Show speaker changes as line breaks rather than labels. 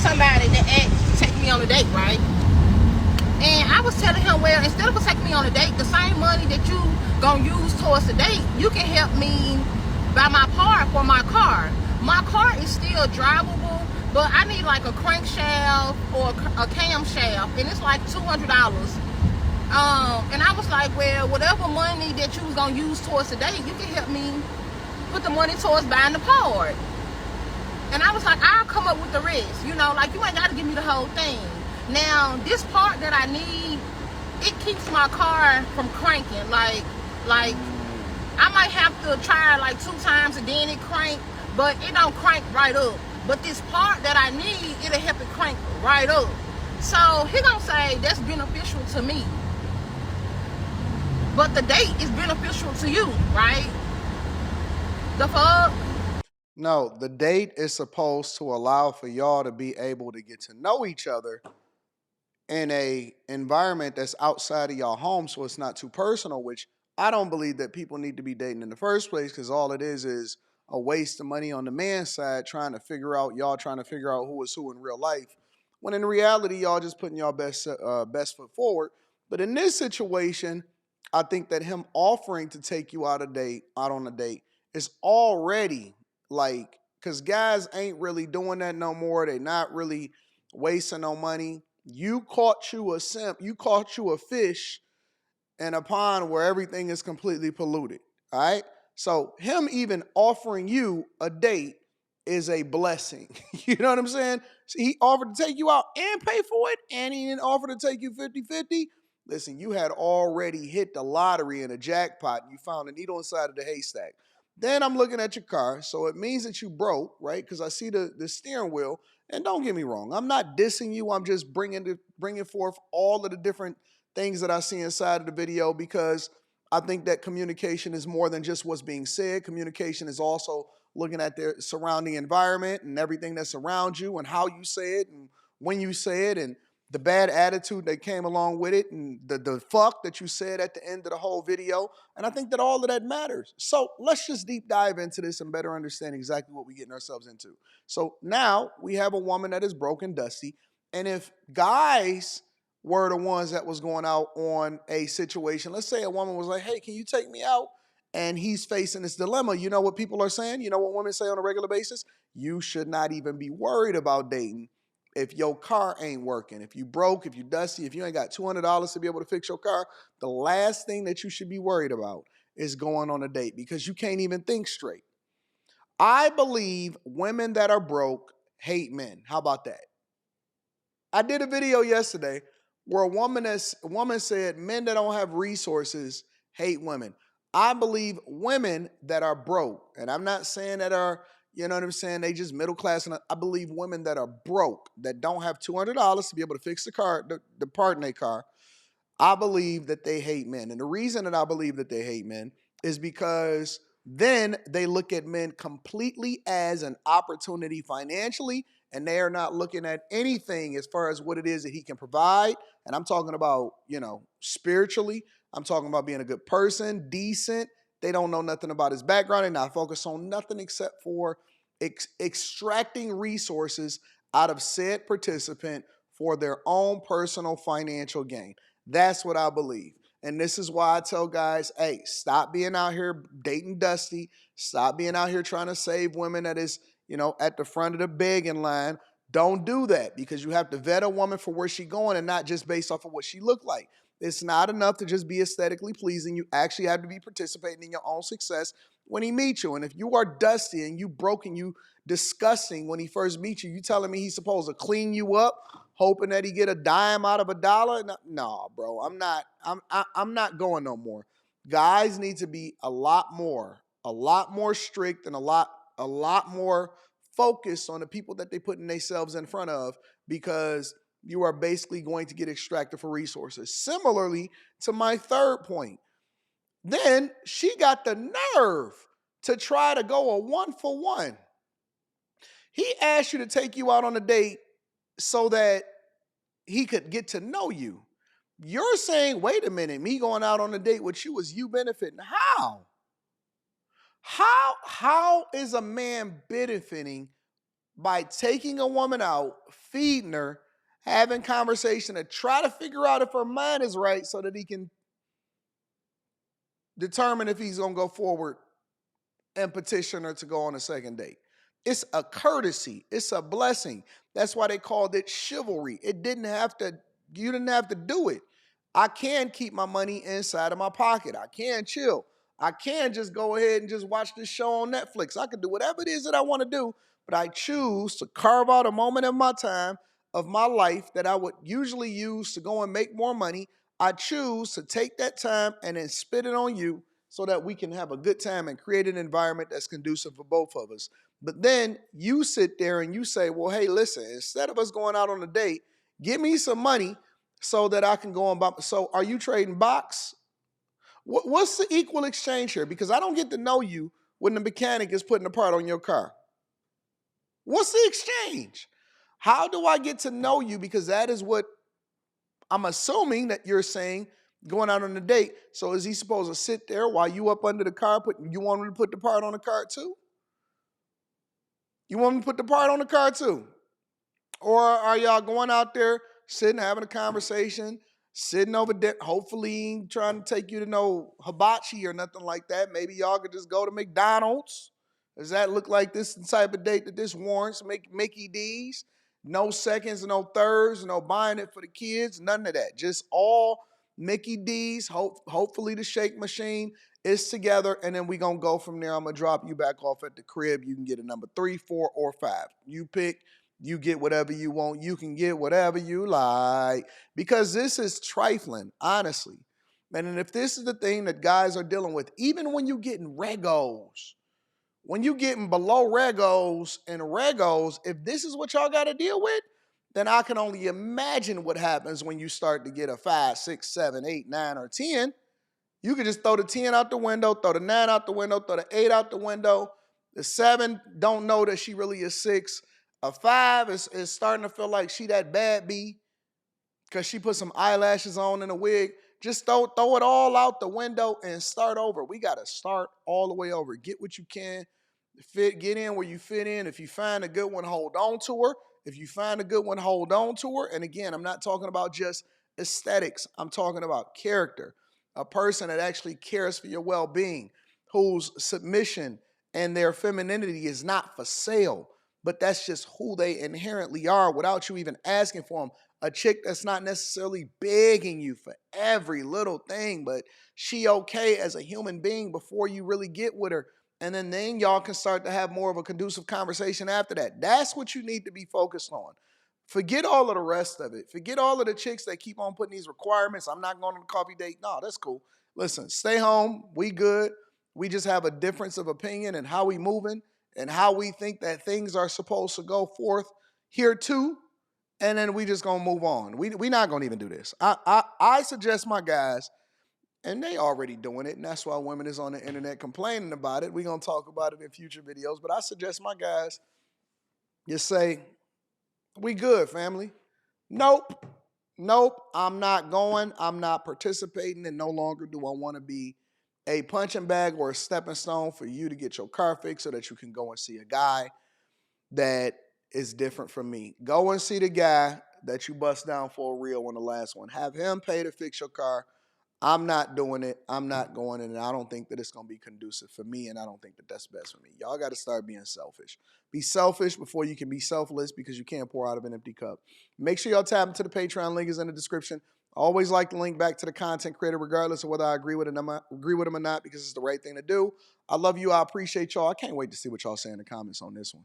somebody that asked to take me on a date, right? And I was telling him, well, instead of taking me on a date, the same money that you gonna use towards the date, you can help me buy my part for my car. My car is still drivable, but I need like a crankshaft or a camshaft, and it's like $200. And I was like, well, whatever money that you was gonna use towards the date, you can help me put the money towards buying the part. And I was like, I'll come up with the rest. You know, like, you ain't got to give me the whole thing. Now, this part that I need, it keeps my car from cranking. Like I might have to try like 2 times and then it crank, but it don't crank right up. But this part that I need, it'll help it crank right up. So he gonna say that's beneficial to me. But the date is beneficial to you, right? The fuck?
No, the date is supposed to allow for y'all to be able to get to know each other in a environment that's outside of y'all home, so it's not too personal, which I don't believe that people need to be dating in the first place, because all it is a waste of money on the man's side trying to figure out, y'all trying to figure out who is who in real life, when in reality y'all just putting y'all best foot forward. But in this situation, I think that him offering to take you out on a date is already like, because guys ain't really doing that no more. They not really wasting no money. You caught you a simp. You caught you a fish in a pond where everything is completely polluted. All right. So him even offering you a date is a blessing. You know what I'm saying? So he offered to take you out and pay for it, and he didn't offer to take you 50-50. Listen, you had already hit the lottery in a jackpot. And you found a needle inside of the haystack. Then I'm looking at your car, so it means that you broke, right? Because I see the steering wheel. And don't get me wrong, I'm not dissing you. I'm just bringing forth all of the different things that I see inside of the video, because I think that communication is more than just what's being said. Communication is also looking at their surrounding environment and everything that's around you and how you say it and when you say it and the bad attitude that came along with it and the fuck that you said at the end of the whole video. And I think that all of that matters. So let's just deep dive into this and better understand exactly what we're getting ourselves into. So now we have a woman that is broken, dusty. And if guys were the ones that was going out on a situation, let's say a woman was like, hey, can you take me out? And he's facing this dilemma. You know what people are saying? You know what women say on a regular basis? You should not even be worried about dating if your car ain't working. If you broke, if you dusty, if you ain't got $200 to be able to fix your car, the last thing that you should be worried about is going on a date, because you can't even think straight. I believe women that are broke hate men. How about that? I did a video yesterday where a woman said men that don't have resources hate women. I believe women that are broke, and I'm not saying that are, you know what I'm saying, they just middle class. And I believe women that are broke, that don't have $200 to be able to fix the car, the part in their car. I believe that they hate men. And the reason that I believe that they hate men is because then they look at men completely as an opportunity financially, and they are not looking at anything as far as what it is that he can provide. And I'm talking about, spiritually. I'm talking about being a good person, decent. They don't know nothing about his background. They're not focused on nothing except for extracting resources out of said participant for their own personal financial gain. That's what I believe. And this is why I tell guys, hey, stop being out here dating dusty. Stop being out here trying to save women that is, at the front of the begging line. Don't do that, because you have to vet a woman for where she's going and not just based off of what she looked like. It's not enough to just be aesthetically pleasing. You actually have to be participating in your own success when he meets you. And if you are dusty and you broke and you disgusting when he first meets you, you telling me he's supposed to clean you up, hoping that he get a dime out of a dollar? No, bro, I'm not. I'm not going no more. Guys need to be a lot more strict, and a lot more focused on the people that they putting themselves in front of, because you are basically going to get extracted for resources. Similarly to my third point, then she got the nerve to try to go a 1-for-1. He asked you to take you out on a date so that he could get to know you. You're saying, wait a minute, me going out on a date with you is you benefiting. How? How is a man benefiting by taking a woman out, feeding her, having conversation to try to figure out if her mind is right so that he can determine if he's going to go forward and petition her to go on a second date. It's a courtesy. It's a blessing. That's why they called it chivalry. You didn't have to do it. I can keep my money inside of my pocket. I can chill. I can just go ahead and just watch this show on Netflix. I can do whatever it is that I want to do, but I choose to carve out a moment of my time, of my life, that I would usually use to go and make more money. I choose to take that time and then spit it on you so that we can have a good time and create an environment that's conducive for both of us. But then you sit there and you say, well, hey, listen, instead of us going out on a date, give me some money so that I can go on by. So are you trading box? What's the equal exchange here? Because I don't get to know you when the mechanic is putting a part on your car. What's the exchange? How do I get to know you? Because that is what I'm assuming that you're saying, going out on a date. So is he supposed to sit there while you up under the car? You want him to put the part on the car too? You want him to put the part on the car too? Or are y'all going out there, sitting, having a conversation, sitting over there, hopefully trying to take you to no hibachi or nothing like that? Maybe y'all could just go to McDonald's. Does that look like this type of date that this warrants? Mickey D's? No seconds, no thirds, no buying it for the kids, none of that. Just all Mickey D's, hopefully the shake machine is together, and then we going to go from there. I'm going to drop you back off at the crib. You can get a number 3, 4, or 5. You pick. You get whatever you want. You can get whatever you like. Because this is trifling, honestly. And if this is the thing that guys are dealing with, even when you getting regos, when you getting below regos and regos, if this is what y'all got to deal with, then I can only imagine what happens when you start to get a 5, 6, 7, 8, 9, or 10. You could just throw the 10 out the window, throw the 9 out the window, throw the 8 out the window. The 7 don't know that she really is 6. A 5 is starting to feel like she that bad B because she put some eyelashes on and a wig. Just throw it all out the window and start over. We got to start all the way over. Get what you can. Get in where you fit in. If you find a good one, hold on to her. If you find a good one, hold on to her. And again, I'm not talking about just aesthetics. I'm talking about character. A person that actually cares for your well-being, whose submission and their femininity is not for sale, but that's just who they inherently are without you even asking for them. A chick that's not necessarily begging you for every little thing, but she okay as a human being before you really get with her. And then y'all can start to have more of a conducive conversation after that. That's what you need to be focused on. Forget all of the rest of it. Forget all of the chicks that keep on putting these requirements. I'm not going on a coffee date. No, that's cool. Listen, stay home. We good. We just have a difference of opinion and how we moving and how we think that things are supposed to go forth here too. And then we just gonna move on. We not gonna even do this. I suggest my guys, and they already doing it, and that's why women is on the internet complaining about it. We're gonna talk about it in future videos, but I suggest my guys just say, we good, family. Nope. Nope. I'm not going. I'm not participating, and no longer do I want to be a punching bag or a stepping stone for you to get your car fixed so that you can go and see a guy that is different from me. Go and see the guy that you bust down for a real one, the last one. Have him pay to fix your car. I'm not doing it. I'm not going in, and I don't think that it's going to be conducive for me, and I don't think that that's best for me. Y'all got to start being selfish. Be selfish before you can be selfless, because you can't pour out of an empty cup. Make sure y'all tap into the Patreon. Link is in the description. I always like to link back to the content creator, regardless of whether I agree with him or not, because it's the right thing to do. I love you. I appreciate y'all. I can't wait to see what y'all say in the comments on this one.